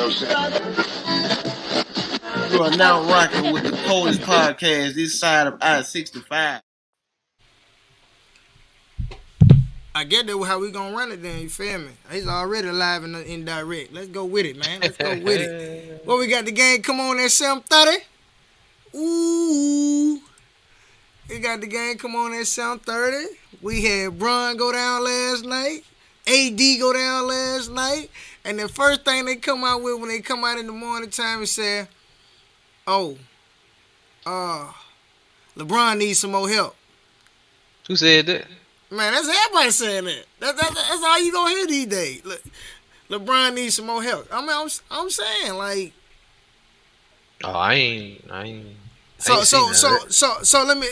You are now rocking with the coldest podcast this side of I-65. I get that how we gonna run it then, you feel me? He's already live and indirect. Let's go with it, man. Let's go with it. Well, we got the game come on at 7:30. Ooh. We got the game come on at 7:30. We had Bron go down last night. AD go down last night. And the first thing they come out with when they come out in the morning time is say, oh, LeBron needs some more help. Who said that? Man, that's everybody saying that. That's all you gonna hear these days. LeBron needs some more help. I mean, I'm saying like. Oh, I ain't. So let me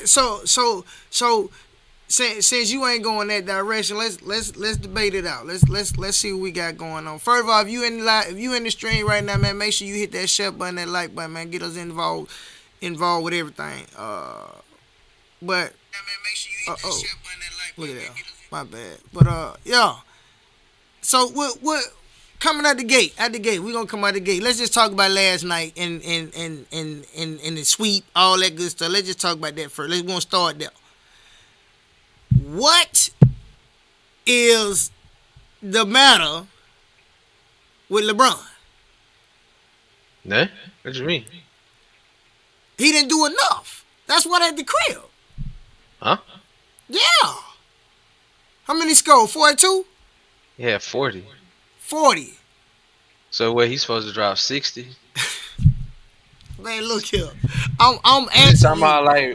since you ain't going that direction, let's debate it out. Let's see what we got going on. First of all, if you in the stream right now, man, make sure you hit that share button, that like button, man. Get us involved with everything. But make sure you hit that share button, that like button. Look at that. My bad. But yeah. So what coming out the gate, we gonna come out the gate. Let's just talk about last night and the sweep, all that good stuff. Let's just talk about that first. Let's gonna start there. What is the matter with LeBron? Nah? What you mean? He didn't do enough. That's what at the crib. Huh? Yeah. How many scored? 42? Yeah, 40. 40. So what? He's supposed to drop 60? Man, look here. I'm asking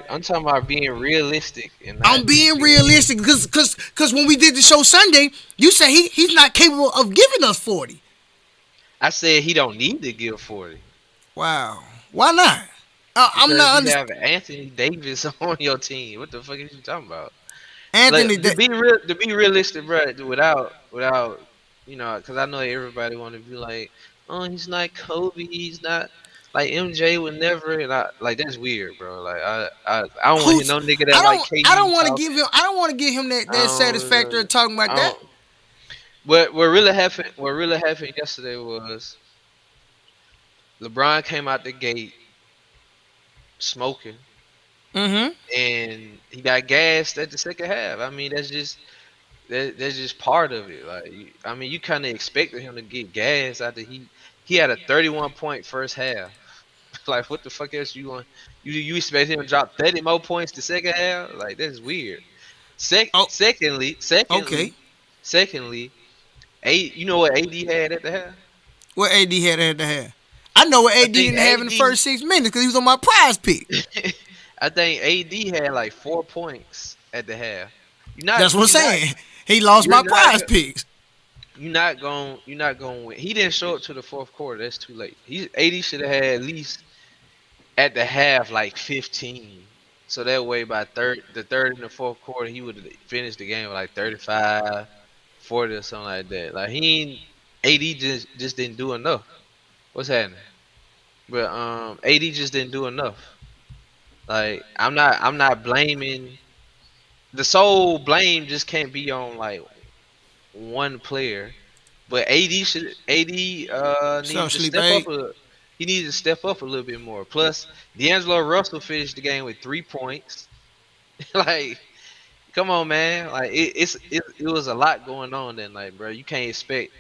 I'm talking about being realistic. And I'm being realistic because when we did the show Sunday, you said he's not capable of giving us 40. I said he don't need to give 40. Wow. Why not? I'm not understanding. You have Anthony Davis on your team. What the fuck are you talking about? Anthony to be realistic, bro. Without you know, because I know everybody want to be like, oh, he's not Kobe. He's not. Like MJ would never, and like that's weird, bro. Like I don't want to hear no nigga that like KD. I don't want to give him that satisfactory talking about that. What really happened yesterday was LeBron came out the gate smoking, and he got gassed at the second half. I mean that's just part of it. Like I mean you kind of expected him to get gassed after he had a 31-point first half. Like what the fuck else you want? You expect him to drop 30 more points the second half? Like that's weird. Secondly, you know what AD had at the half? What AD had at the half? I know what AD didn't have in the first 6 minutes because he was on my prize pick. I think AD had like 4 points at the half. That's what I'm saying. He lost my prize picks. You're not gonna win. He didn't show up to the fourth quarter. That's too late. AD should have had at least at the half like 15. So that way by the third and the fourth quarter he would have finished the game with like 35, 40 or something like that. Like AD just didn't do enough. What's happening? But AD just didn't do enough. Like I'm not blaming. The sole blame just can't be on like one player, but AD needs to step up. He needs to step up a little bit more. Plus, D'Angelo Russell finished the game with 3 points. Like, come on, man! Like it was a lot going on that night, bro. You can't expect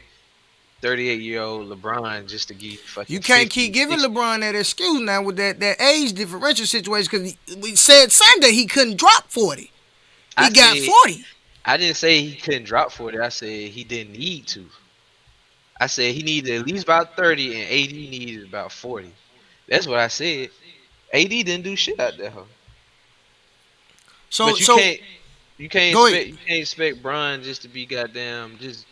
38-year-old LeBron just to give fucking. You can't keep giving LeBron that excuse now with that age differential situation because we said Sunday he couldn't drop 40. He got 40. I didn't say he couldn't drop 40. I said he didn't need to. I said he needed at least about 30 and AD needed about 40. That's what I said. AD didn't do shit out there. But you can't expect Bron just to be goddamn just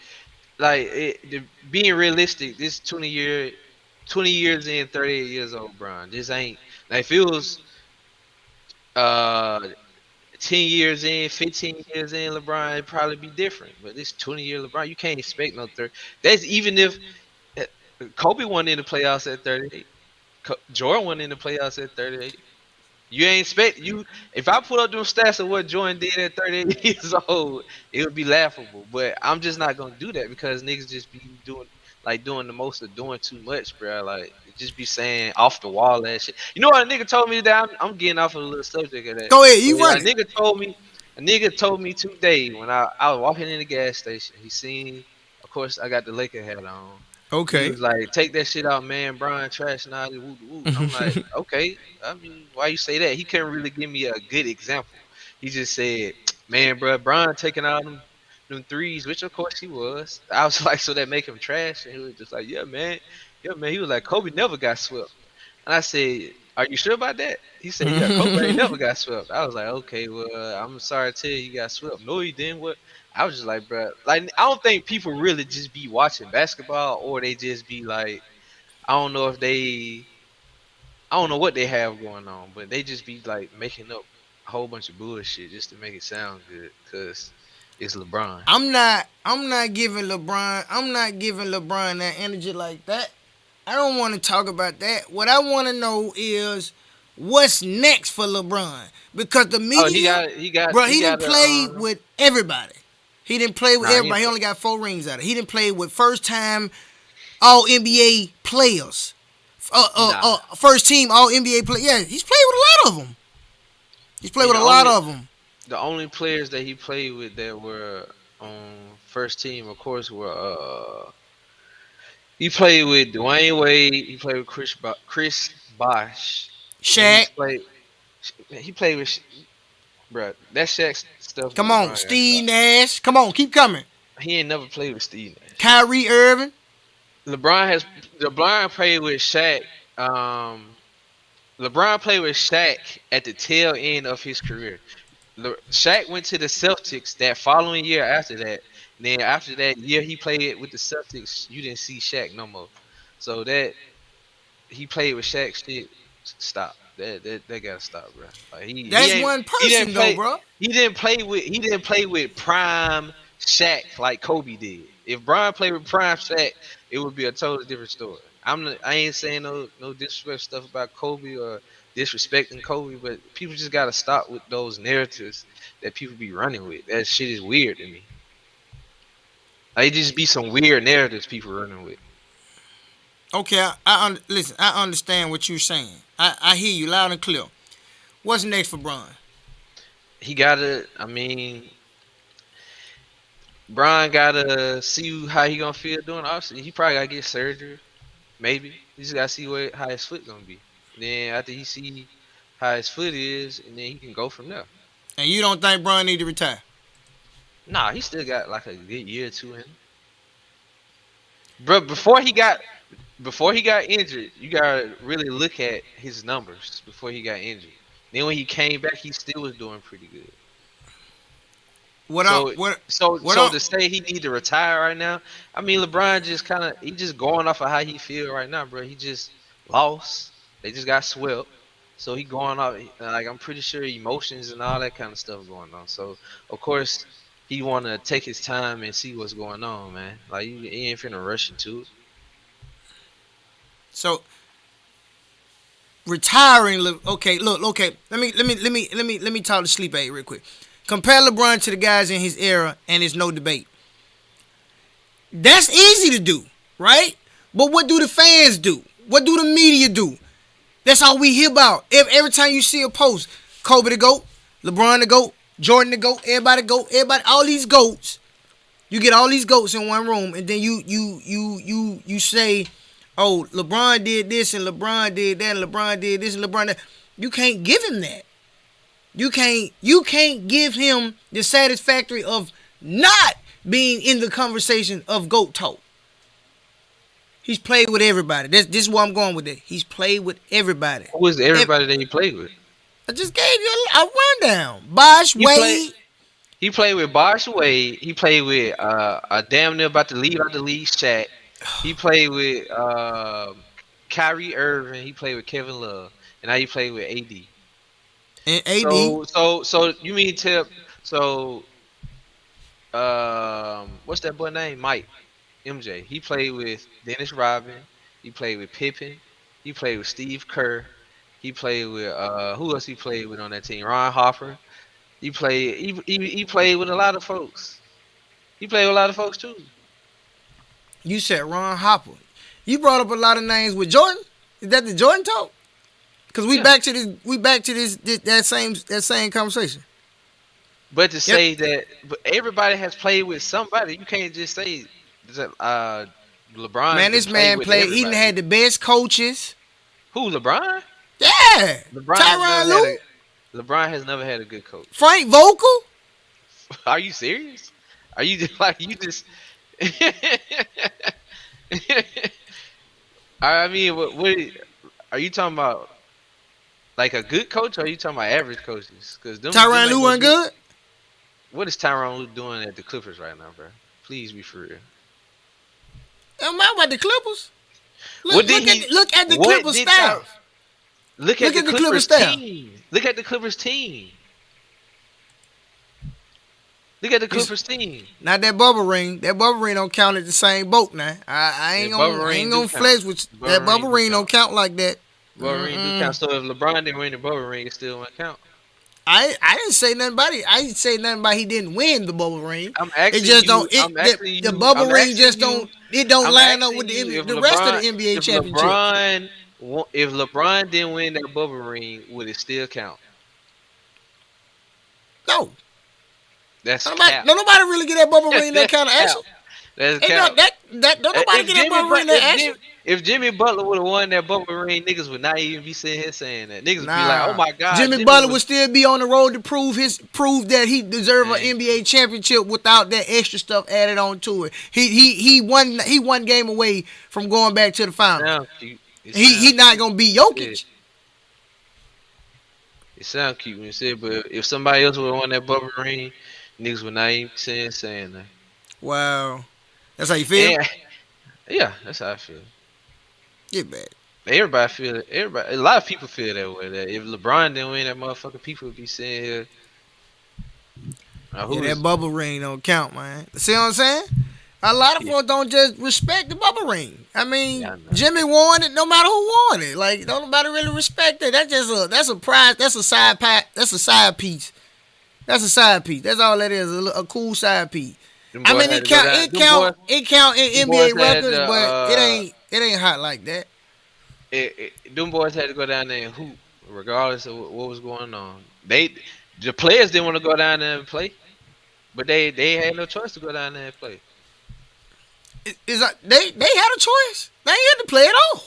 like being realistic. This 20 years in, 38 years old Bron. This ain't like if it was 10 years in, 15 years in, LeBron, it'd probably be different. But this 20-year LeBron, you can't expect no 30. That's even if Kobe won in the playoffs at 38. Jordan won in the playoffs at 38. You ain't expect you. If I put up those stats of what Jordan did at 38 years old, it would be laughable. But I'm just not gonna do that because niggas just be doing like doing the most of doing too much, bro. Like just be saying off the wall that shit. You know what a nigga told me today? I'm getting off of a little subject of that. Go ahead, But you run it. a nigga told me today when I was walking in the gas station. He seen, of course, I got the Laker hat on. He Okay. was like, "Take that shit out, man. Brian trash and all this woo woo." I'm like, "Okay. I mean, why you say that?" He couldn't really give me a good example. He just said, "Man, bro, Brian taking out them threes," which of course he was. I was like, "So that make him trash?" And he was just like, yeah, man." He was like, "Kobe never got swept." And I said, "Are you sure about that?" He said, "Yeah, Kobe ain't never got swept." I was like, "Okay, well, I'm sorry to tell you, he got swept." No, he didn't. What? I was just like, bro, like I don't think people really just be watching basketball, or they just be like, I don't know if they, I don't know what they have going on, but they just be like making up a whole bunch of bullshit just to make it sound good, cause it's LeBron. I'm not giving LeBron that energy like that. I don't want to talk about that. What I want to know is what's next for LeBron because the Oh, media, bro, he he didn't got a play with everybody. He didn't play with nah, he ain't everybody. He only got 4 rings out of it. He didn't play with first time All NBA players. nah. First team All NBA players. Yeah, he's played with a lot of them. He's I played mean, with a lot of them. the only players that he played with that were on first team, of course, were he played with Dwayne Wade. He played with Chris Bosh, and Shaq, he played with bro. That Shaq stuff with come on, LeBron got to Steve stop. Nash, come on, keep coming. He ain't never played with Steve Nash. Kyrie Irving. LeBron has LeBron played with Shaq. Um, LeBron played with Shaq at the tail end of his career. Shaq went to the Celtics that following year after that. And then after that year he played with the Celtics, you didn't see Shaq no more. So that he played with Shaq shit. Stop. That gotta stop, bro. Like he That's ain't one person though, bro. he didn't play with prime Shaq like Kobe did. If Brian played with prime Shaq, it would be a totally different story. I ain't saying no disrespect stuff about Kobe or disrespecting Kobe, but people just gotta stop with those narratives that people be running with. That shit is weird to me. Like, it just be some weird narratives people running with. Okay, listen. I understand what you're saying. I hear you loud and clear. What's next for Bron? He gotta. I mean, Brian gotta see how he gonna feel doing. Obviously, he probably gotta get surgery. Maybe he just gotta see how his foot gonna be. Then after he see how his foot is, and then he can go from there. And you don't think Bron need to retire? Nah, he still got like a good year or two in him. Bro, before he got injured, you gotta really look at his numbers before he got injured. Then when he came back, he still was doing pretty good. What I So what what so I to say he need to retire right now, I mean LeBron just he just going off of how he feel right now, bro. He just lost. They just got swept. So he going off like I'm pretty sure emotions and all that kind of stuff going on. So of course he want to take his time and see what's going on, man. Like he ain't finna rush into it. so retiring. Okay, look. Okay, let me talk to Sleep Aid real quick. Compare LeBron to the guys in his era, and it's no debate. That's easy to do, right? But what do the fans do? What do the media do? That's all we hear about. Every time you see a post, Kobe the GOAT, LeBron the GOAT, Jordan the GOAT, everybody GOAT, everybody, all these GOATs. You get all these GOATs in one room, and then you say, oh, LeBron did this and LeBron did that and LeBron did this and LeBron that. You can't give him that. You can't give him the satisfactory of not being in the conversation of GOAT talk. He's played with everybody. This is where I'm going with it. He's played with everybody. Who was everybody that he played with? I just gave you a rundown. Bosh, He played. Wade. He played with Bosh Wade. He played with a damn near about to leave out the league Shaq. He played with Kyrie Irving. He played with Kevin Love, and now he played with AD. And AD. So you mean tell so what's that boy name? Mike MJ. He played with Dennis Rodman. He played with Pippen. He played with Steve Kerr. He played with who else he played with on that team? Ron Harper. He played with a lot of folks. He played with a lot of folks too. You said Ron Hopper. You brought up a lot of names with Jordan. Is that the Jordan talk? Because we Yeah. back to this. We back to that same conversation. But to say that, but everybody has played with somebody. You can't just say that LeBron Man, done this played man with played. He done everybody. had the best coaches. Who, LeBron? Yeah, LeBron Tyronn has never Lue, had LeBron has never had a good coach. Frank Vogel. Are you serious? Are you just like you just? I mean, what are you talking about? Like a good coach, or are you talking about average coaches? Because them Tyronn ain't Lue no wasn't good. good. What is Tyronn Lue doing at the Clippers right now, bro? Please be for real. I'm not about the Clippers. What did he? Look at the What Clippers did staff. Look at the Clippers team. Look at the Clippers team. Look at the Clippers team. Not that bubble ring. That bubble ring don't count at the same boat now. I ain't Yeah, gonna bubble I ring ain't do gonna count. flex with Bubble that bubble ring do ring. Don't count. count like that. Bubble ring do count. So if LeBron didn't win the bubble ring, it still won't count. I didn't say nothing about it. I didn't say nothing about he didn't win the bubble ring. I'm asking It just you. don't. I'm asking you. The bubble I'm ring asking just you- don't. It don't I'm line up asking with you if the rest of LeBron- the NBA if championship. If LeBron didn't win that bubble ring, would it still count? No, That's don't cap. nobody really get that bubble ring that kind of action. That's Ain't cap. no, that don't nobody get that bubble ring that action. If Jimmy Butler would have won that bubble ring, niggas would not even be sitting here saying that. Niggas would be Nah. like, "Oh my god, Jimmy Butler would still be on the road to prove that he deserved an Man. NBA championship without that extra stuff added on to it. He one game away from going back to the finals. sound cute. He not gonna be Jokic. It sounds cute when you say it, but if somebody else would have won that bubble ring, niggas would not even be saying that. Wow, that's how you feel. Yeah, that's how I feel. Get back. Everybody feel it. Everybody, a lot of people feel that way. That if LeBron didn't win that motherfucker, people would be saying here. Yeah, that bubble ring don't count, man. See what I'm saying? A lot of folks don't just respect the bubble ring. I mean, Yeah, I know. Jimmy won it no matter who won it. Like, don't nobody really respect it. That's a prize. That's a side pack. That's a side piece. That's a side piece. That's all that is. A cool side piece. I mean, it count in NBA records, but it ain't hot like that. Them boys had to go down there and hoop, regardless of what was going on. The players didn't want to go down there and play, but they had no choice to go down there and play. They had a choice. They ain't had to play at all.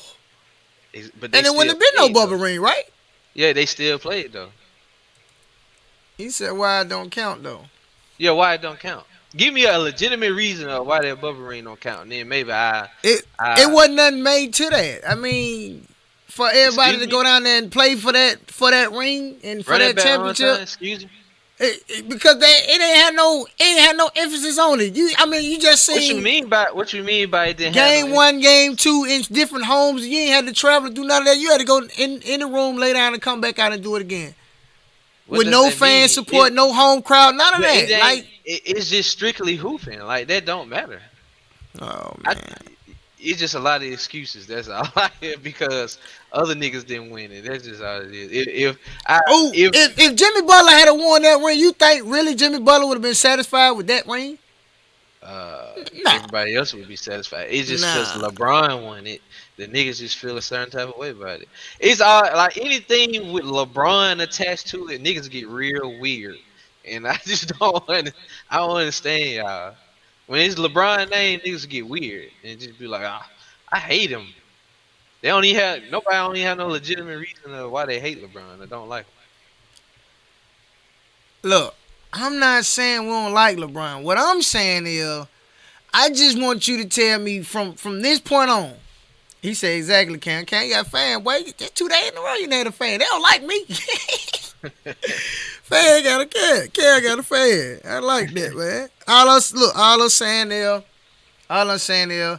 But And there wouldn't have been no bubble ring, right? Yeah, they still played though. He said why it don't count though. Yeah, why it don't count? Give me a legitimate reason of why that bubble ring don't count, and then maybe it wasn't nothing made to that. I mean, for everybody to go down there and play for that ring and for that championship. Excuse me. Because it ain't had no emphasis on it. You just seen What you mean by it didn't game have no 1, game 2 in different homes. You ain't had to travel to do none of that. You had to go in the room, lay down, and come back out and do it again. With no fan support, no home crowd, none of that. It's just strictly hooping. Like that don't matter. Oh man. It's just a lot of excuses. That's all I hear because other niggas didn't win it. That's just all it is. If Jimmy Butler had won that ring, you think really Jimmy Butler would have been satisfied with that ring? everybody else would be satisfied. It's just because LeBron won it. The niggas just feel a certain type of way about it. It's all like anything with LeBron attached to it, niggas get real weird. And I just don't understand y'all. When it's LeBron name, niggas get weird and just be like, I hate him. Nobody only have no legitimate reason of why they hate LeBron or don't like him. Look, I'm not saying we don't like LeBron. What I'm saying is, I just want you to tell me from this point on. He said exactly, Cam, you got a fan. Boy, that's 2 days in a row you ain't a fan. They don't like me. Fan got a fan. Cam got a fan. I like that, man. All I'm saying is,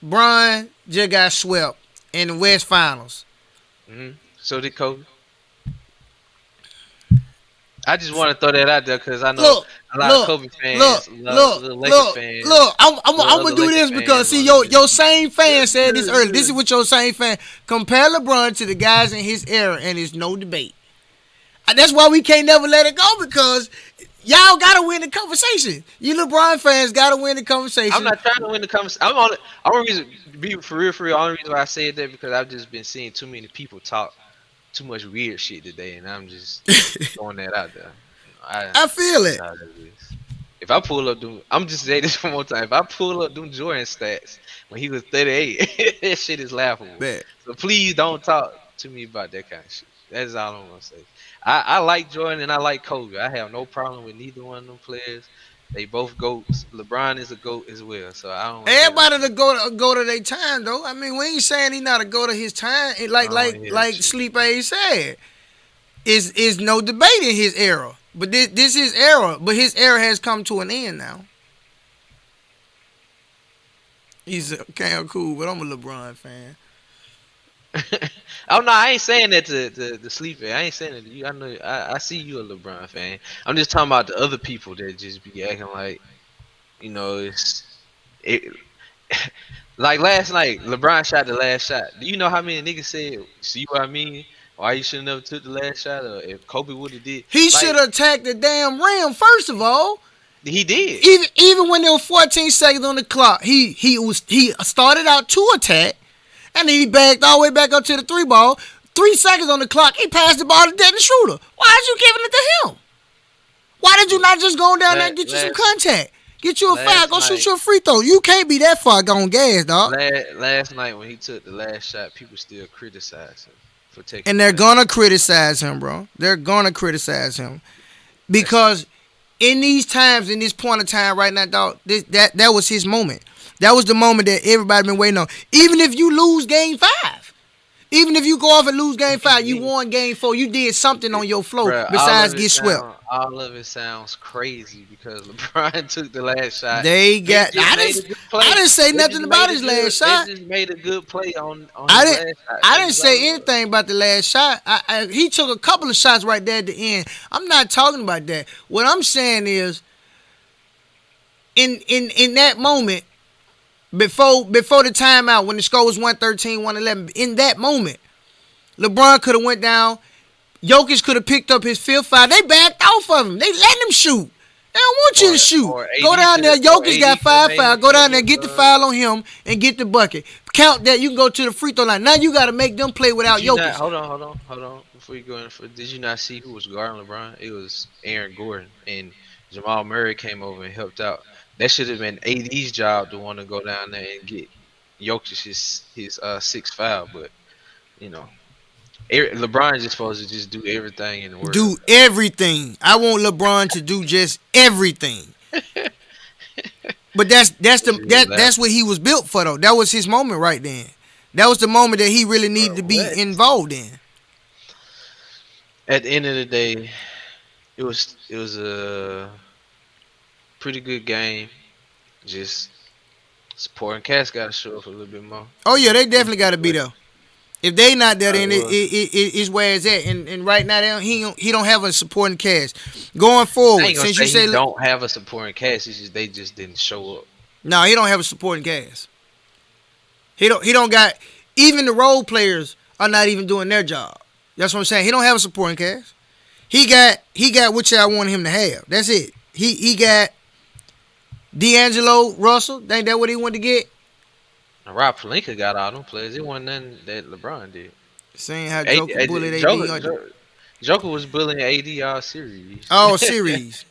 Bron just got swept in the West Finals. Mm-hmm. So did Kobe. I just want to throw that out there because I know a lot of Kobe fans love the Lakers fans. I'm gonna do this because see your same fan said this earlier. This is what your same fan compare LeBron to the guys in his era, and it's no debate. And that's why we can't never let it go because Y'all gotta win the conversation. You LeBron fans gotta win the I'm conversation. not trying to win the conversation. I'm only reason be for real, for real. Only reason why I said that because I've just been seeing too many people talk too much weird shit today, and I'm just throwing that out there. I feel That's it. how that is. If I pull up, I'm just saying this one more time. If I pull up them Jordan stats when he was 38, that shit is laughable. Bet. So please don't talk to me about that kind of shit. That's all I'm gonna say. I like Jordan and I like Kobe. I have no problem with neither one of them players. They both goats. LeBron is a goat as well. So I don't want to hear that Everybody shit. to go to their time though. I mean, we ain't saying he not a go to his time. I don't want to hear that Like shit. Sleep A said, is no debate in his era. But this is era. But his era has come to an end now. He's kind of cool, but I'm a LeBron fan. Oh no, I ain't saying that to Sleepy. I ain't saying that to you. I know I see you a LeBron fan. I'm just talking about the other people that just be acting like it like last night. LeBron shot the last shot. Do you know how many niggas said, "See what I mean? Why you should never took the last shot?" Or if Kobe would have did, He should like have attacked the damn rim first of all. he did. Even when there were 14 seconds on the clock, he started out to attack, and then he backed all the way back up to the three ball. 3 seconds on the clock, he passed the ball to Dennis Schroeder. Why are you giving it to him? Why did you not just go down there and get you some contact? Get you a foul, Last go shoot night, you a free throw. You can't be that far gone gas, dog. last night when he took the last shot, people still criticize him for taking And the they're last. gonna criticize him, bro. They're gonna criticize him because in these times, in this point of time right now, dog, that was his moment. That was the moment that everybody been waiting on. Even if you lose game 5, even if you go off and lose game 5, you won game 4. You did something on your flow Bruh, besides get swept. all of it sounds crazy because LeBron took the last shot. They They got. just made a good play. I didn't say They nothing just about made a his good. last shot. They just made a good play on I his didn't. last shot. I That's didn't just all say it was. anything about the last shot. He took a couple of shots right there at the end. I'm not talking about that. What I'm saying is, in that moment, before the timeout, when the score was 113, 111, in that moment, LeBron could have went down. Jokic could have picked up his fifth foul. They backed off of him. They let him shoot. They don't want you to shoot. Or Go AD down could there. have. Or Jokic got AD could have 5 made fouls. him Go down there, take get the foul on him, and get the bucket. Count that. You can go to the free throw line. Now you got to make them play without Did you not? Jokic. Hold on. Before you go in, did you not see who was guarding LeBron? It was Aaron Gordon and Jamal Murray came over and helped out. That should have been AD's job to want to go down there and get Jokic his sixth foul, but you know. LeBron is just supposed to just do everything in the world. Do everything. I want LeBron to do just everything. But that's what he was built for though. That was his moment right then. That was the moment that he really needed to be What? involved in. At the end of the day, it was a pretty good game. Just supporting cast got to show up a little bit more. Oh yeah, they definitely got to be But there. If they not there, I then was. it's where it's at. And right now, he don't have a supporting cast. Going I forward, ain't gonna since you say he say don't have a supporting cast. It's just they just didn't show up. no, he don't have a supporting cast. He don't got even the role players are not even doing their job. That's what I'm saying. He don't have a supporting cast. He got what I want him to have. That's it. He got D'Angelo Russell. Think that what he wanted to get? And Rob Pelinka got all them players. It wasn't nothing that LeBron did. Seeing how Joker bullied AD. Joker was bullying AD all series. All series.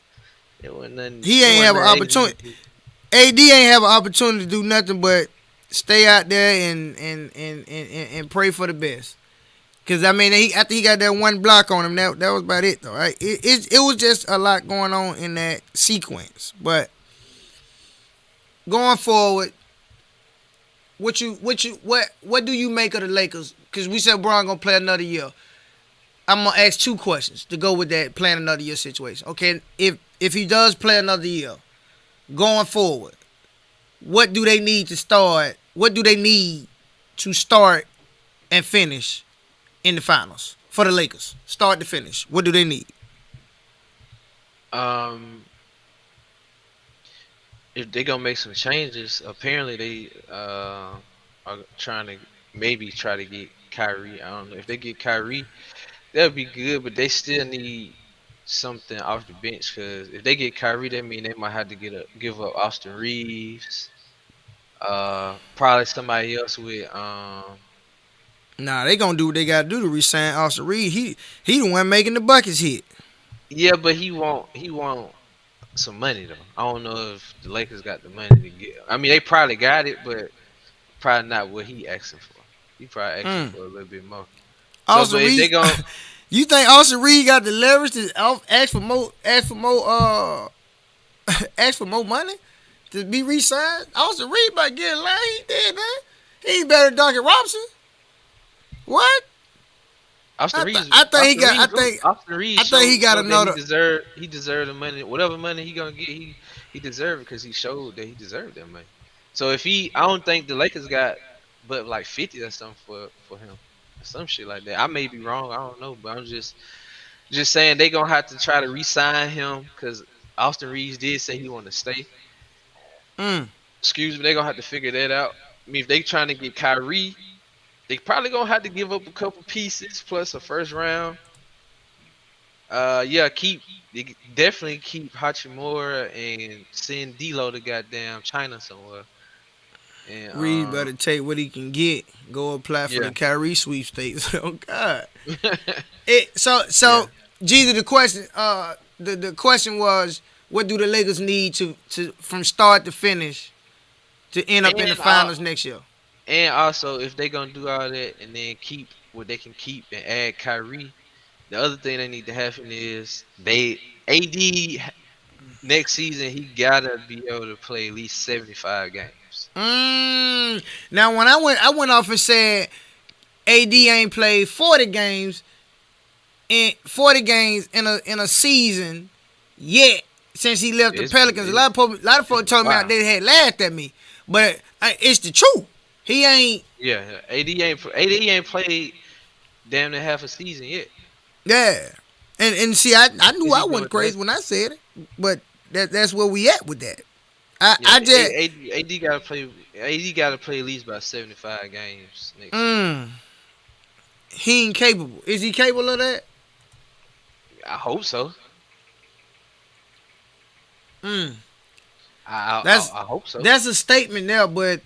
It wasn't nothing. He it ain't wasn't have an nothing opportunity. AD ain't have an opportunity to do nothing but stay out there and pray for the best. Cause I mean, after he got that one block on him, that was about it though. Right? It was just a lot going on in that sequence. But going forward, what do you make of the Lakers? Cause we said Bron gonna play another year. I'm gonna ask 2 questions to go with that playing another year situation. Okay, if he does play another year, going forward, what do they need to start? What do they need to start and finish in the finals for the Lakers? Start to finish. What do they need? If they gonna make some changes, apparently they are trying to maybe try to get Kyrie. I don't know if they get Kyrie, that would be good, but they still need something off the bench because if they get Kyrie, that mean they might have to give up Austin Reeves. Probably somebody else with Nah, they gonna do what they gotta do to resign Austin Reed. He the one making the buckets hit. yeah, but he want some money though. I don't know if the Lakers got the money to get. I mean, they probably got it, but probably not what he asking for. He probably asking Mm. for a little bit more. So, Austin but if they Reed, gon' you think Austin Reed got the leverage to ask for more money to be re-signed? Austin Reed about to get in line. He dead, man. He ain't better than Duncan Robinson. What? Austin Reeves, I think he Austin got. Reeves, Austin Reeves I think he got showed that another. he deserved the money. Whatever money he gonna get, he deserved it because he showed that he deserved that money. So if I don't think the Lakers got but like 50 or something for him, some shit like that. I may be wrong. I don't know, but I'm just saying they gonna have to try to re-sign him because Austin Reeves did say he want to stay. Mm, Excuse me, they gonna have to figure that out. I mean, if they trying to get Kyrie, they probably gonna have to give up a couple pieces plus a first round. Yeah, definitely keep Hachimura and send D'Lo to goddamn China somewhere. And Reed better take what he can get. Go apply for the yeah, Kyrie sweepstakes. Oh God. yeah, So Jesus, the question was, what do the Lakers need to from start to finish to end up in the and finals next year? and also if they gonna do all that and then keep what they can keep and add Kyrie, the other thing they need to happen is they AD next season he gotta be able to play at least 75 games. Now when I went off and said AD ain't played 40 games in a season yet since he left the It's Pelicans. A lot of folks told me wow. they had laughed at me, but it's the truth. He ain't. Yeah, AD ain't played damn near half a season yet. Yeah, and see, I knew Is I he doing wasn't that? crazy when I said it, but that's where we at with that. Yeah, I just AD gotta play. AD gotta play at least about 75 games next season. mm, he ain't capable. Is he capable of that? I hope so. Mm, I I, that's I I hope so. that's a statement there, but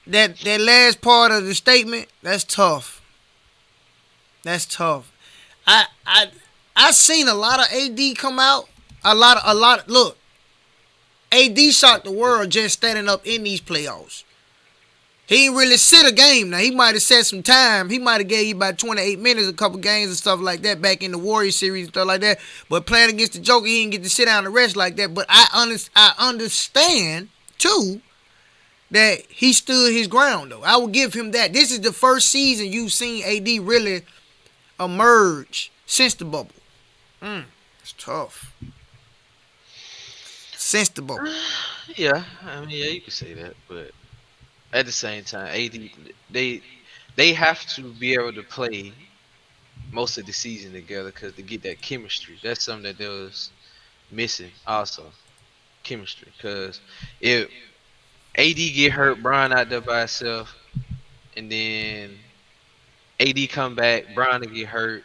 that last part of the statement, that's tough. That's tough. I I I seen a lot of AD come out. A lot. Look, AD shocked the world just standing up in these playoffs. He ain't really sit a game. Now he might have set some time. He might have gave you about 28 minutes, a couple games and stuff like that back in the Warriors series and stuff like that. But playing against the Joker, he didn't get to sit down and rest like that. But I understand too that he stood his ground though. I will give him that. This is the first season you've seen AD really emerge since the bubble. It's tough. Since the bubble. Yeah, I mean, yeah, you can say that, but at the same time, AD they have to be able to play most of the season together because to get that chemistry, that's something that they was missing. Also, chemistry, because if AD get hurt, Brian out there by himself, and then AD come back, Brian will get hurt.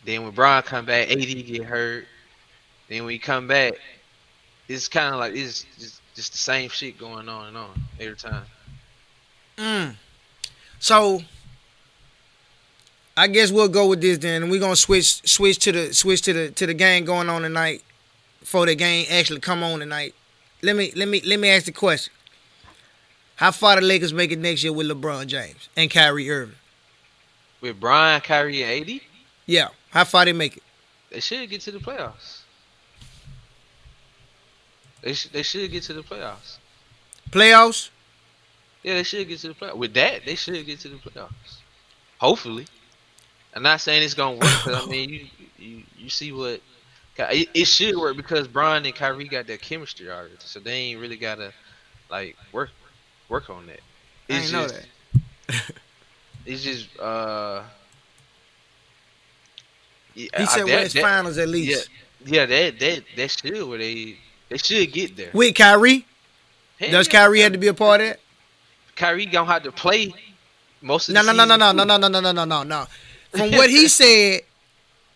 Then when Brian come back, AD get hurt. Then when he come back, it's kind of like it's just the same shit going on and on every time. Mm. So I guess we'll go with this then, and we're gonna switch to the game going on tonight before the game actually come on tonight. Let me ask the question: how far the Lakers make it next year with LeBron James and Kyrie Irving? With Brian, Kyrie, and AD, Yeah, how far they make it? they should get to the playoffs. They should get to the playoffs. Playoffs? Yeah, they should get to the playoffs. With that, they should get to the playoffs. Hopefully. I'm not saying it's gonna work, because I mean, you see what it should work because Brian and Kyrie got that chemistry already, so they ain't really gotta like work on that. I It's ain't know just that. it's just yeah, He said West Finals at yeah, least. yeah, that should where they should get there. With Kyrie? Hell Does yeah, Kyrie have to be a part of that? Kyrie gonna have to play most of No, the no, no, no, season no, too. no, no, no, no, no, no, no. From what he said,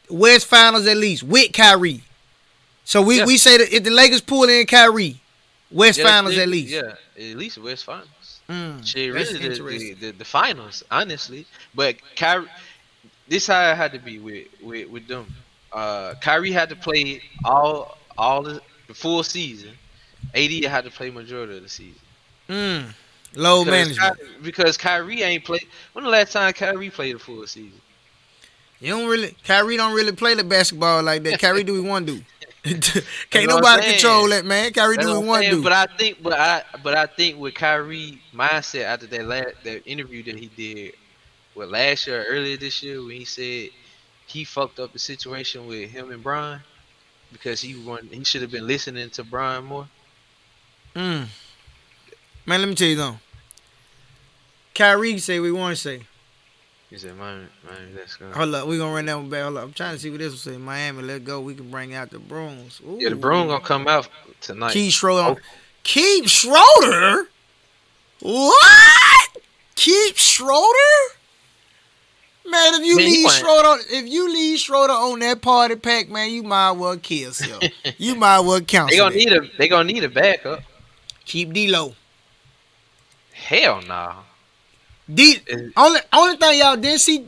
West Finals at least with Kyrie. So we say that if the Lakers pull in Kyrie, West Finals at least. Yeah, at least West Finals. Shit, That's really interesting. the finals, honestly. But Kyrie, this how it had to be with them. Kyrie had to play all the full season. AD had to play majority of the season Low management. because Kyrie ain't played. When the last time Kyrie played the full season? Kyrie don't really play the basketball like that. Kyrie do what he want to do. Can't That's what I'm nobody saying. control that, man. Kyrie That's do what what he I'm want to saying. do. But I think with Kyrie mindset after that interview that he did last year or earlier this year when he said he fucked up the situation with him and Brian because he should have been listening to Brian more. Man, let me tell you something. Kyrie say what he want to say. He said, "Man, let's go." Hold up, we gonna run that one back. Hold up, I'm trying to see what this will say. Miami, let's go. We can bring out the brooms. Ooh. Yeah, the broom gonna come out tonight. Keith Schroeder. Keith Schroeder? What? Keith Schroeder? Man, if you leave Schroeder on that party pack, man, you might as well kill yourself. You might as well counsel. They gonna need a backup. Keep D-Lo. Hell no. Only thing y'all didn't see,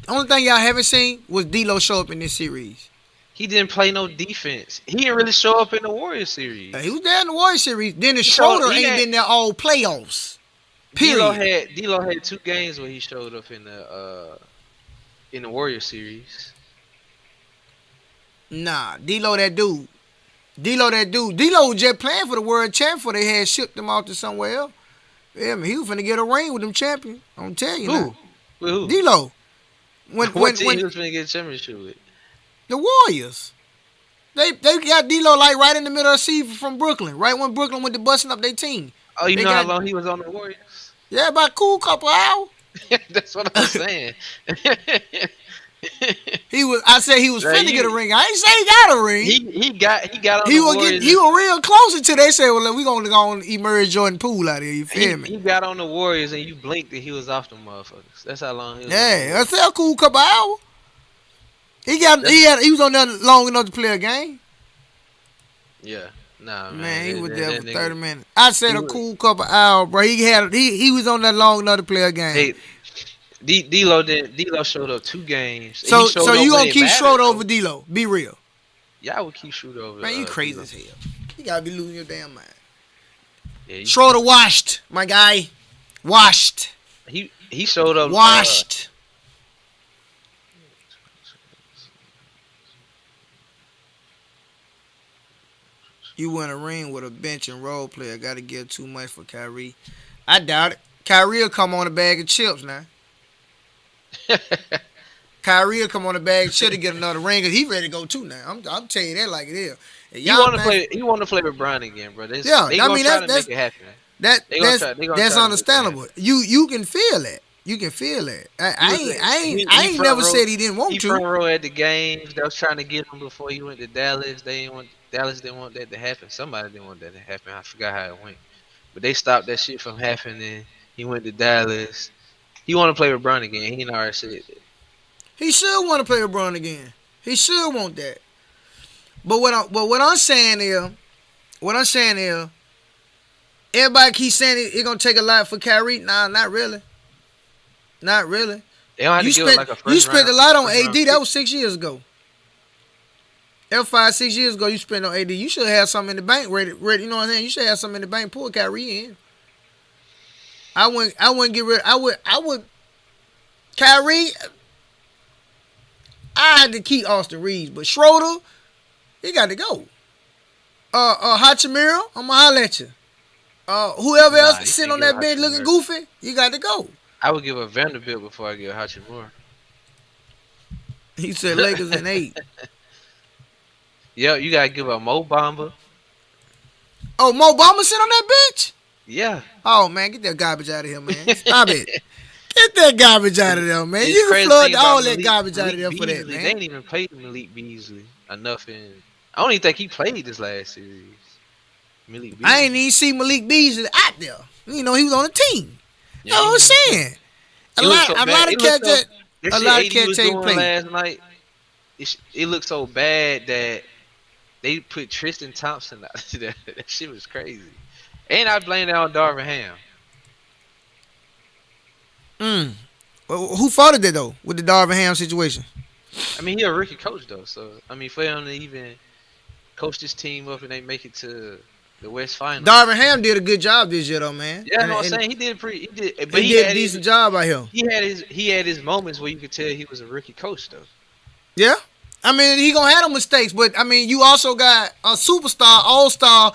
only thing y'all haven't seen was D-Lo show up in this series. He didn't play no defense. He didn't really show up in the Warriors series. He was there in the Warriors series. Then Schroeder ain't been there all playoffs. Period. D-Lo had 2 games where he showed up in the Warriors series. Nah, D-Lo that dude. D-Lo was just playing for the world champ before they had shipped him out to somewhere else. Yeah, man, he was finna get a ring with them champions. I'm telling you now. Who? D-Lo. What team he was finna get a championship with? The Warriors. They got D-Lo like right in the middle of the season from Brooklyn. Right when Brooklyn went to busting up their team. Oh, you know how long he was on the Warriors? Yeah, about a cool couple hours. That's what I'm saying. I said he was finna get a ring. I ain't say he got a ring. He got on the Warriors. He was real close until they said, well, we gonna go and emerge Jordan Poole out here. You feel me? He got on the Warriors and you blinked and he was off the motherfuckers. That's how long he was. Yeah, I said a cool couple hours. He was on there long enough to play a game. Yeah. Nah, man, he was there for 30 minutes. I said a cool couple hours, bro. He was on there long enough to play a game. Hey, D-Lo showed up 2 games. So you gonna keep Schroeder over D-Lo? Be real. Yeah, I would keep Schroeder over. Man, you crazy as hell. You gotta be losing your damn mind. Yeah, Schroeder washed, my guy. Washed. He showed up. Washed. You win a ring with a bench and role player. Got to give too much for Kyrie. I doubt it. Kyrie will come on a bag of chips now. Kyrie will come on a bag of chips to get another ring because he ready to go too now. I'm telling you that like it is. He want to play with Brian again, bro. They I mean make it happen. That's understandable. You can feel it. You can feel it. I ain't never said he didn't want to. He front row at the games. They was trying to get him before he went to Dallas. Dallas didn't want that to happen. Somebody didn't want that to happen. I forgot how it went. But they stopped that shit from happening. He went to Dallas. He want to play with Bron again. He already said that. He should want to play with Bron again. He should want that. But what I'm saying is, everybody keeps saying it's gonna take a lot for Kyrie. Nah, not really. Not really. They don't have to give like a first You spent round, a lot on AD. That was 6 years ago. That was 5-6 years ago. You spent on AD. You should have something in the bank ready. You know what I'm saying? You should have something in the bank. Pull Kyrie in. I wouldn't get rid. I would. Kyrie. I had to keep Austin Reeves, but Schroeder, he got to go. Hachimura, I'm gonna holler at you. Whoever else sitting on that bench looking goofy, you got to go. I would give a Vanderbilt before I give Hachimura. He said Lakers in 8. Yeah, you gotta give a Mo Bamba. Oh, Mo Bamba sit on that bench? Yeah. Oh man, get that garbage out of here, man. Stop it. Get that garbage out of there, man. It's you can flood all that garbage out of there for that, man. They ain't even played Malik Beasley enough I don't even think he played this last series. Malik Beasley. I ain't even see Malik Beasley out there. You know, he was on the team. You know what I'm saying? A lot of cats take place. Last night. it looked so bad that they put Tristan Thompson out. That shit was crazy. And I blame that on Darvin Ham. Well, who faulted that though with the Darvin Ham situation? I mean, he a rookie coach though, so I mean, for him to even coach this team up and they make it to the West Finals. Darvin Ham did a good job this year though, man. Yeah, I know what I'm saying. He did, but he did a decent job out here. He had his moments where you could tell he was a rookie coach though. Yeah. I mean, he gonna have them mistakes, but I mean, you also got a superstar, all-star,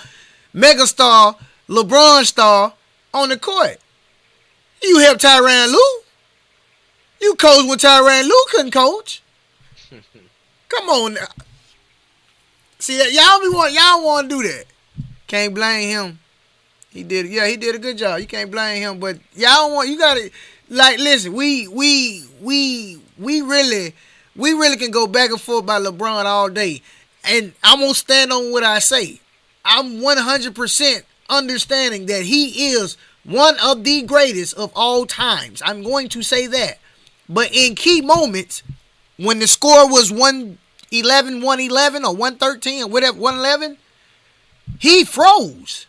megastar, LeBron star on the court. You helped Tyronn Lue. You coached when Tyronn Lue couldn't coach. Come on now. See, y'all want to do that. Can't blame him. He did a good job. You can't blame him, but you gotta, like, listen, we really can go back and forth by LeBron all day. And I'm going to stand on what I say. I'm 100% understanding that he is one of the greatest of all times. I'm going to say that. But in key moments, when the score was 111 or 113 or whatever, 111, he froze.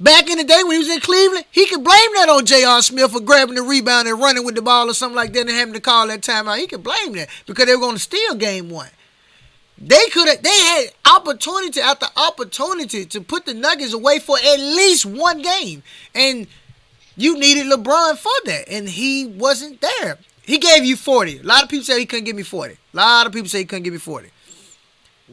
Back in the day when he was in Cleveland, he could blame that on J.R. Smith for grabbing the rebound and running with the ball or something like that and having to call that timeout. He could blame that because they were going to steal game one. They had opportunity after opportunity to put the Nuggets away for at least one game. And you needed LeBron for that. And he wasn't there. He gave you 40. A lot of people say he couldn't give me 40.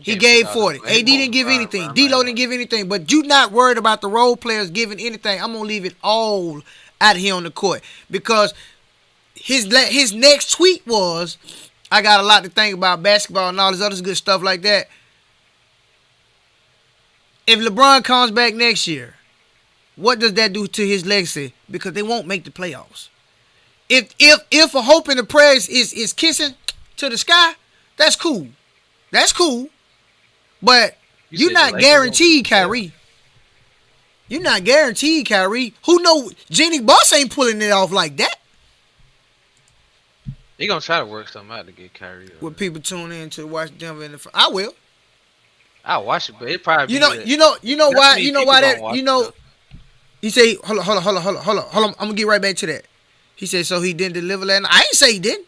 He gave 40. AD didn't give anything. D-Lo didn't give anything. But you not worried about the role players giving anything. I'm going to leave it all out here on the court. Because his next tweet was, I got a lot to think about basketball and all this other good stuff like that. If LeBron comes back next year, what does that do to his legacy? Because they won't make the playoffs. If a hope and a prayer is kissing to the sky, that's cool. That's cool. But you're not guaranteed, Kyrie. You're not guaranteed, Kyrie. Who know? Jenny Boss ain't pulling it off like that. They gonna try to work something out to get Kyrie. Would people tune in to watch Denver in the? I will. I'll watch it, but it probably you know why that he say hold on. I'm gonna get right back to that. He said so he didn't deliver that night. I didn't say he didn't.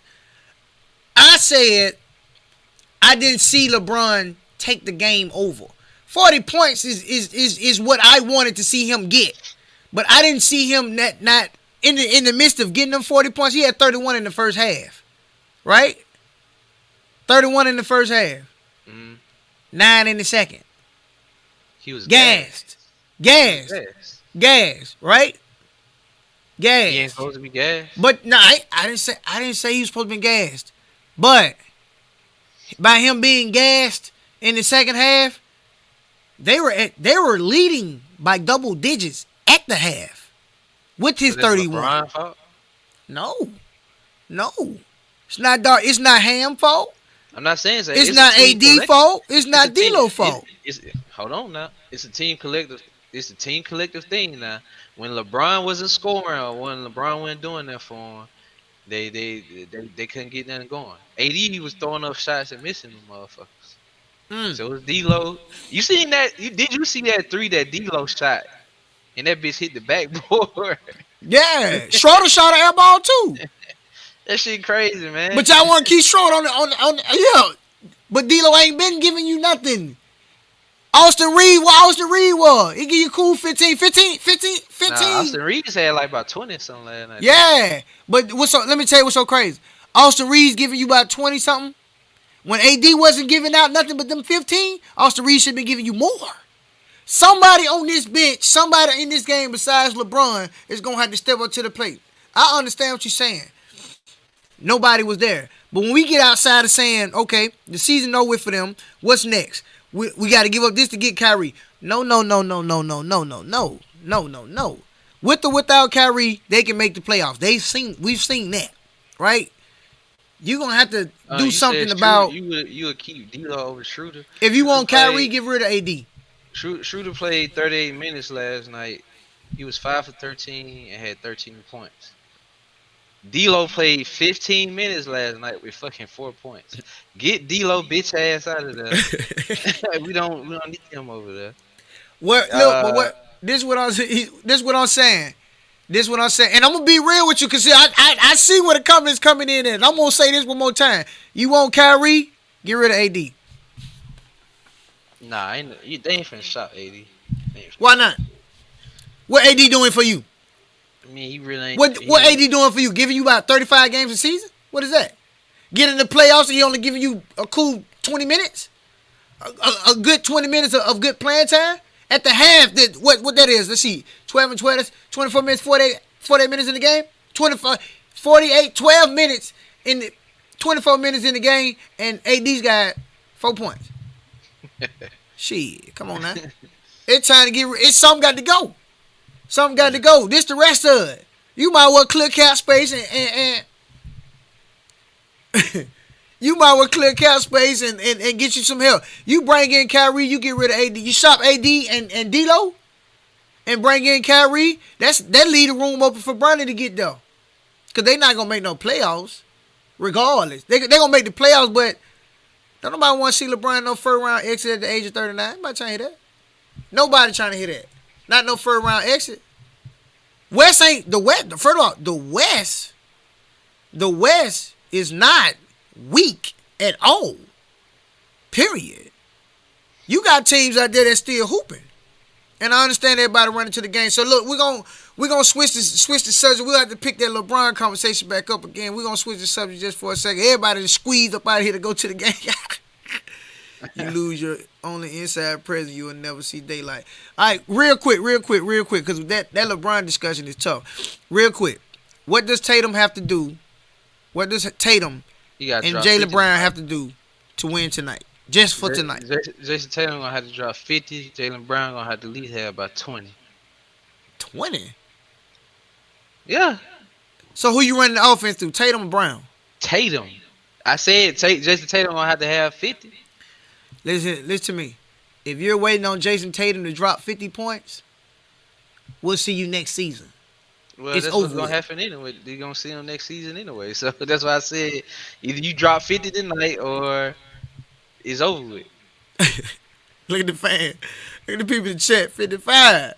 I said I didn't see LeBron take the game over. 40 points is what I wanted to see him get. But I didn't see him not in the midst of getting them 40 points. He had 31 in the first half. Right? 31 in the first half. Mm-hmm. 9 in the second. He was gassed. Gassed. Right? Gassed. He ain't supposed to be gassed. But no, I didn't say he was supposed to be gassed. But by him being gassed in the second half, they were leading by double digits at the half with his 31. No, it's not dark. It's not Ham fault. I'm not saying so. It's not AD fault. It's not D-Lo fault. Hold on now. It's a team collective. It's a team collective thing now. When LeBron wasn't scoring or when LeBron wasn't doing that for him, they couldn't get nothing going. AD was throwing up shots and missing them motherfuckers. So it was D-Lo. You seen that? Did you see that 3 that D-Lo shot? And that bitch hit the backboard. Yeah, Schroeder shot an air ball too. That shit crazy, man. But y'all want to keep Schroeder on yeah. But D-Lo ain't been giving you nothing. Austin Reed was. He give you cool 15. Nah, Austin Reed had like about 20 something last night. Yeah, but let me tell you what's so crazy. Austin Reed's giving you about 20 something. When AD wasn't giving out nothing but them 15, Austin Reed should be giving you more. Somebody on this bench, somebody in this game besides LeBron is going to have to step up to the plate. I understand what you're saying. Nobody was there. But when we get outside of saying, okay, the season over for them, what's next? We got to give up this to get Kyrie. No. With or without Kyrie, they can make the playoffs. We've seen that, right? You're going to have to do something about... You would keep D-Lo over Schroeder. If you want Kyrie, get rid of AD. Schroeder played 38 minutes last night. He was 5 for 13 and had 13 points. D'Lo played 15 minutes last night with fucking 4 points. Get D'Lo bitch ass out of there. we don't need him over there. What? Look, but Uh, what? This what I'm. This what I'm saying. This what I'm saying, and I'm gonna be real with you, cause see, I see where the comments coming in, and I'm gonna say this one more time. You want Kyrie? Get rid of AD. nah, they ain't finna shot 80. Why not? What AD doing for you? I mean, he really ain't. What AD doing for you? Giving you about 35 games a season? What is that? Getting the playoffs and he only giving you a cool 20 minutes? A good 20 minutes of good playing time? At the half, what that is, let's see, 12 and 12, that's 24 minutes, 48 minutes in the game? 12 minutes in the 24 minutes in the game, and AD's got 4 points. Shit, come on now. It's time to it's something got to go. Something got to go. This the rest of it. You might well clear cap space and you might well clear cap space and get you some help. You bring in Kyrie, you get rid of AD. You shop AD and D'Lo and bring in Kyrie. That leave the room open for Bronny to get there. Because they not going to make no playoffs regardless. They going to make the playoffs, but don't nobody want to see LeBron no first round exit at the age of 39. Nobody trying to hear that. Nobody trying to hear that. Not no first round exit. West ain't the West. First of all, the West is not weak at all. Period. You got teams out there that's still hooping. And I understand everybody running to the game. So look, we're gonna switch the subject. We'll have to pick that LeBron conversation back up again. We're gonna switch the subject just for a second. Everybody just squeeze up out of here to go to the game. You lose your only inside presence, you will never see daylight. All right, real quick, because that LeBron discussion is tough. Real quick, what does Tatum have to do? What does Tatum and Jaylen Brown have to do to win tonight? Just for tonight. Jason Tatum gonna have to drop 50. Jaylen Brown gonna have to at least have about 20. 20? Yeah. So who you running the offense through, Tatum or Brown? Tatum. I said Jason Tatum gonna have to have 50. Listen to me. If you're waiting on Jason Tatum to drop 50 points, we'll see you next season. Well, it's that's over what's going to happen anyway. They're going to see him next season anyway. So that's why I said either you drop 50 tonight or it's over with. Look at the fan. Look at the people in the chat. 55.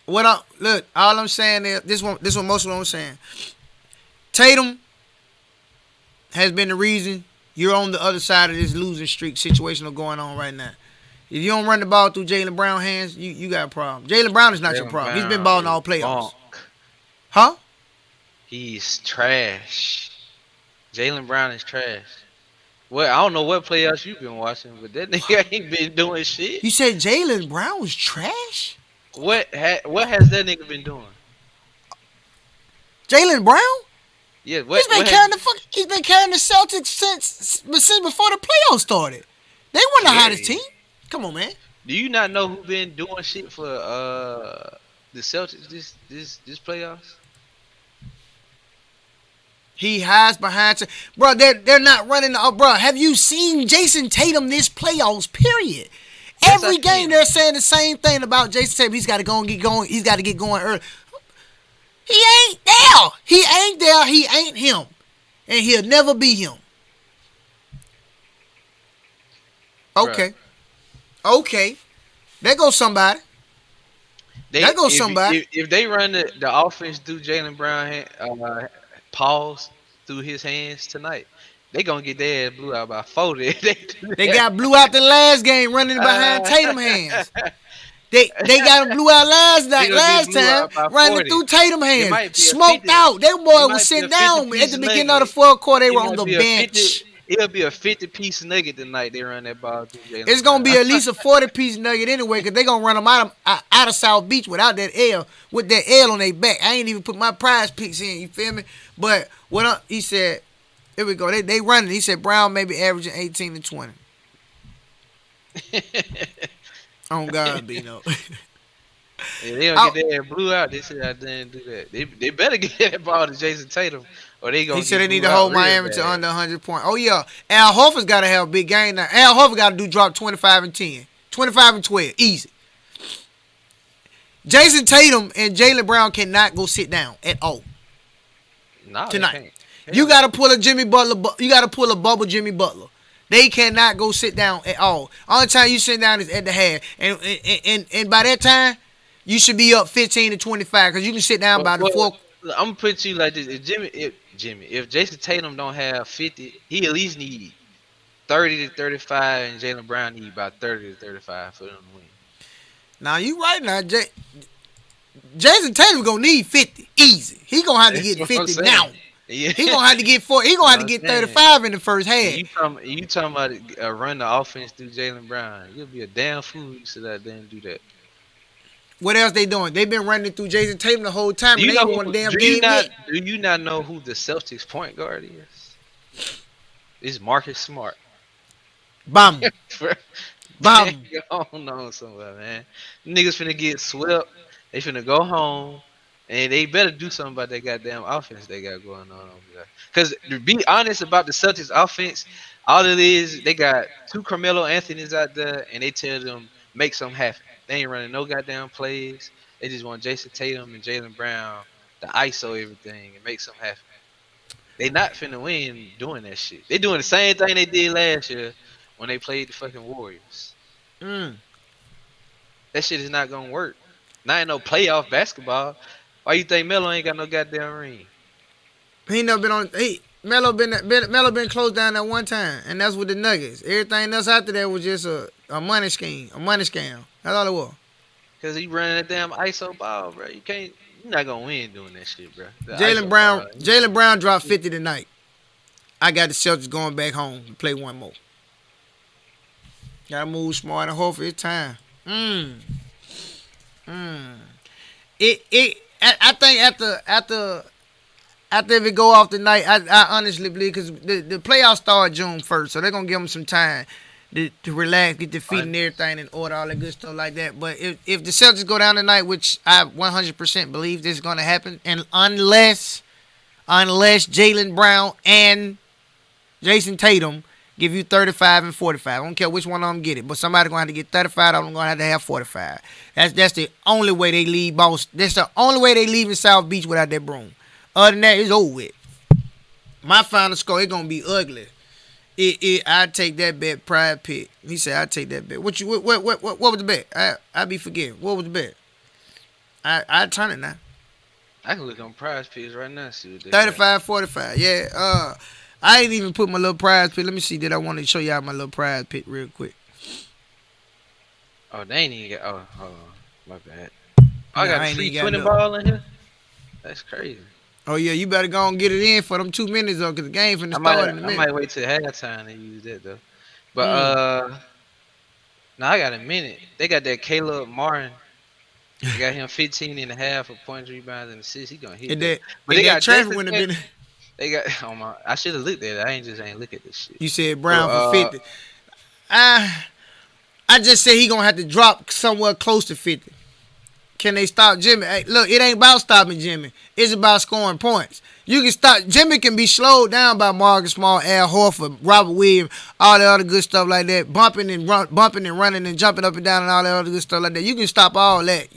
All I'm saying is, this one most of what I'm saying. Tatum has been the reason you're on the other side of this losing streak situation going on right now. If you don't run the ball through Jaylen Brown's hands, you got a problem. Jaylen Brown is not your problem. He's been balling all playoffs. Huh? He's trash. Jaylen Brown is trash. Well, I don't know what playoffs you've been watching, but that nigga ain't been doing shit. You said Jaylen Brown was trash? What has that nigga been doing? Jaylen Brown? Yeah, he's been carrying the Celtics since before the playoffs started. They weren't the hottest team. Come on, man. Do you not know who been doing shit for the Celtics this playoffs? He hides behind, bro. They're not running. Bro, have you seen Jason Tatum this playoffs? Period. Yes, every game they're saying the same thing about Jason Tatum. He's got to go and get going. He's got to get going early. He ain't there. He ain't there. He ain't him, and he'll never be him. Okay. Bruh. Okay. There goes somebody. If they run the offense through Jaylen Brown pause through his hands tonight, they gonna get their ass blew out by 40. They got blew out the last game running behind Tatum hands. They got him blew out last time running through Tatum hands. Smoked out. That boy was sitting down at the beginning of the fourth quarter. They were on the bench. It'll be a 50-piece nugget tonight. They run that ball through Jaylen It's going to be at least a 40-piece nugget anyway, because they're going to run them out of South Beach without that L, with that L on their back. I ain't even put my prize picks in, you feel me? But he said, here we go. They running. He said Brown may be averaging 18 to 20. On God, Bino. Yeah, they don't get that blew out. They said I didn't do that. They better get that ball to Jason Tatum, or they gonna. He said they need to hold Miami to under 100 points. Oh yeah, Al Horford's got to have a big game now. Al Horford got to drop 25 and 10, 25 and 12, easy. Jason Tatum and Jaylen Brown cannot go sit down at all. No, they tonight. can't. You Hell got to no. pull a Jimmy Butler. You got to pull a bubble Jimmy Butler. They cannot go sit down at all. Only time you sit down is at the half, and by that time, you should be up 15 to 25 because you can sit down Well, by the well, fourth. look, I'm gonna put you like this. If Jason Tatum don't have 50, he at least need 30 to 35, and Jalen Brown need about 30 to 35 for them to win. Now you right now, Jason Tatum gonna need 50 easy. He gonna have to That's get what I'm 50 saying. now. Yeah, He gonna have to get 4. He you gonna know have what to I'm get saying. 35 in the first half. You talking about run the offense through Jalen Brown? You'll be a damn fool if you sit out there and do that. What else they doing? They been running through Jason Tatum the whole time, Do and you they know ain't won a damn Do you game not? yet. Do you not know who the Celtics point guard is? It's Marcus Smart. Bam, bam. I don't know somebody, man. Niggas finna get swept. They finna go home. And they better do something about that goddamn offense they got going on over there. Because to be honest about the Celtics offense, all it is, they got two Carmelo Anthony's out there, and they tell them, make something happen. They ain't running no goddamn plays. They just want Jason Tatum and Jalen Brown to ISO everything and make something happen. They not finna win doing that shit. They doing the same thing they did last year when they played the fucking Warriors. Mm. That shit is not gonna work. Not in no playoff basketball. Why you think Melo ain't got no goddamn ring? He never been on. Melo been closed down at one time, and that's with the Nuggets. Everything else after that was just a money scheme, a money scam. That's all it was. Cause he running that damn ISO ball, bro. You can't. You're not gonna win doing that shit, bro. The Jalen ISO Brown. ball, Jalen Brown dropped 50 tonight. I got the Celtics going back home to play one more. Gotta move smart and Horford. It's time. I think after if it go off tonight, I honestly believe because the playoffs start June 1st, so they're gonna give them some time to relax, get their feet and everything in order, all that good stuff like that. But if the Celtics go down tonight, which I 100% believe this is gonna happen, and unless Jalen Brown and Jason Tatum give you 35 and 45. I don't care which one of them get it, but somebody gonna have to get 35. I'm gonna have to have 45. That's the only way they leave Boston. That's the only way they leave in South Beach without that broom. Other than that, it's over with. My final score, it's gonna be ugly. I take that bet. Pride pick. He said I take that bet. What was the bet? I be forgetting. What was the bet? I turn it now. I can look on Prize Picks right now. See what they 35-45. Yeah. I ain't even put my little prize pick. Let me see. Did I want to show y'all my little prize pick real quick? Oh, they ain't even got. Oh, hold on. My bad. Nah, I got I a ain't free even got 20 no- ball in here. That's crazy. Oh yeah, you better go and get it in for them 2 minutes though, cause the game finna I start in a might. I minute. might wait till halftime to use that though. But now I got a minute. They got that Caleb Martin. They got him 15 and a half of points, rebounds, and assists. He gonna hit And that. that, But and they that got traffic Justin. wouldn't have been. They got. Oh my! I should have looked at it. I ain't look at this shit. You said Brown So, for 50. I just said he gonna have to drop somewhere close to 50. Can they stop Jimmy? Hey, look, it ain't about stopping Jimmy. It's about scoring points. You can stop. Jimmy can be slowed down by Marcus Smart, Al Horford, Robert Williams, all the other good stuff like that, bumping and running and jumping up and down and all that other good stuff like that. You can stop all that.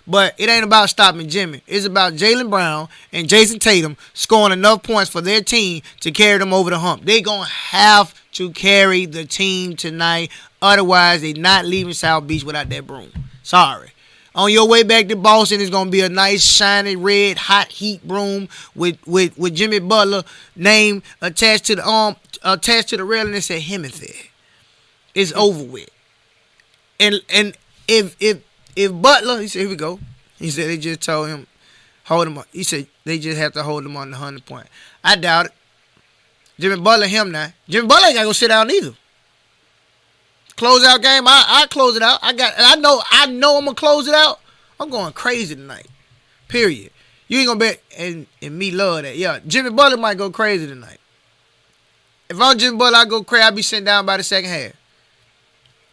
But it ain't about stopping Jimmy. It's about Jalen Brown and Jason Tatum scoring enough points for their team to carry them over the hump. They going to have to carry the team tonight. Otherwise, they not leaving South Beach without that broom. Sorry. On your way back to Boston, it's going to be a nice, shiny, red, hot heat broom with Jimmy Butler name attached to the railing and say Hemisphere. It's over with. And if Butler, he said, here we go. He said they just told him, hold him up. He said they just have to hold him on the 100 point. I doubt it. Jimmy Butler, him now. Jimmy Butler ain't got to go sit down either. Closeout game, I close it out. I know I'm gonna close it out. I'm going crazy tonight. Period. You ain't gonna bet, and me love that. Yeah, Jimmy Butler might go crazy tonight. If I'm Jimmy Butler, I go crazy. I be sitting down by the second half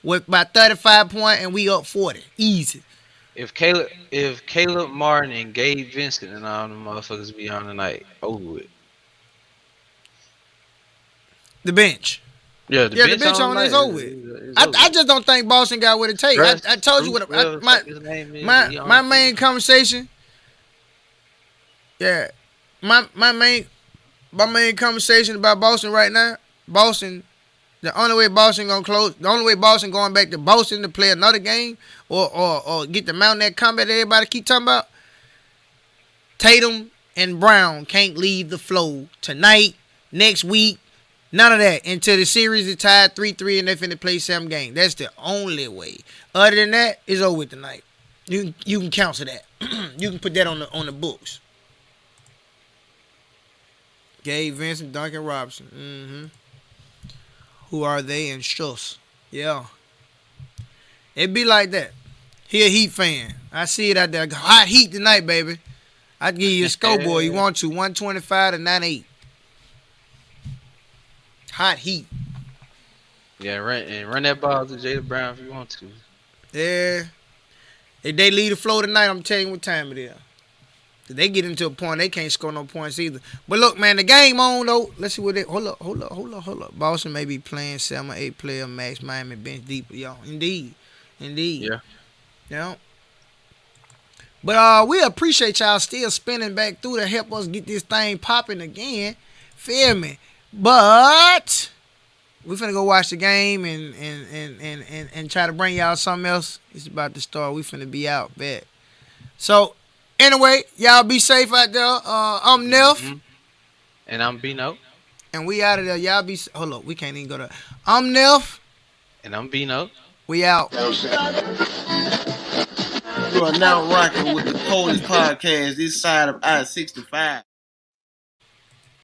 with about 35 points, and we up 40, easy. If Caleb Martin and Gabe Vincent and all them motherfuckers be on tonight, over with. The bench. Yeah, the bench on is over with. I just don't think Boston got what it takes. I told you what my main conversation. Yeah, my main conversation about Boston right now. Boston. The only way Boston gonna close. The only way Boston going back to Boston to play another game or get the mountain that combat that everybody keep talking about. Tatum and Brown can't leave the floor tonight, next week, none of that until the series is tied 3-3 and they finna play 7 games. That's the only way. Other than that, it's over with tonight. You can counsel that. You can put that on the books. Gabe Vincent, Duncan Robinson. Mm-hmm. Who are they and Schuss? Yeah. It be like that. He a Heat fan. I see it out there. Hot Heat tonight, baby. I'd give you a scoreboard you want to. 125 to 98. Hot Heat. Yeah, run that ball to Jada Brown if you want to. Yeah. If they leave the floor tonight, I'm telling you what time it is. If they get into a point, they can't score no points either. But look, man, the game on, though. Let's see what they... Hold up. Boston may be playing 7 or 8 player max. Miami bench deeper, y'all. Indeed. Yeah. But we appreciate y'all still spinning back through to help us get this thing popping again. Feel me? But we finna go watch the game and try to bring y'all something else. It's about to start. We finna be out. Bet. So... Anyway, y'all be safe out there. I'm Neff. Mm-hmm. And I'm Bino. And we out of there. Y'all be... Hold up. We can't even go there. I'm Neff. And I'm Bino. We out. You are now rocking with the coldest podcast this side of I-65.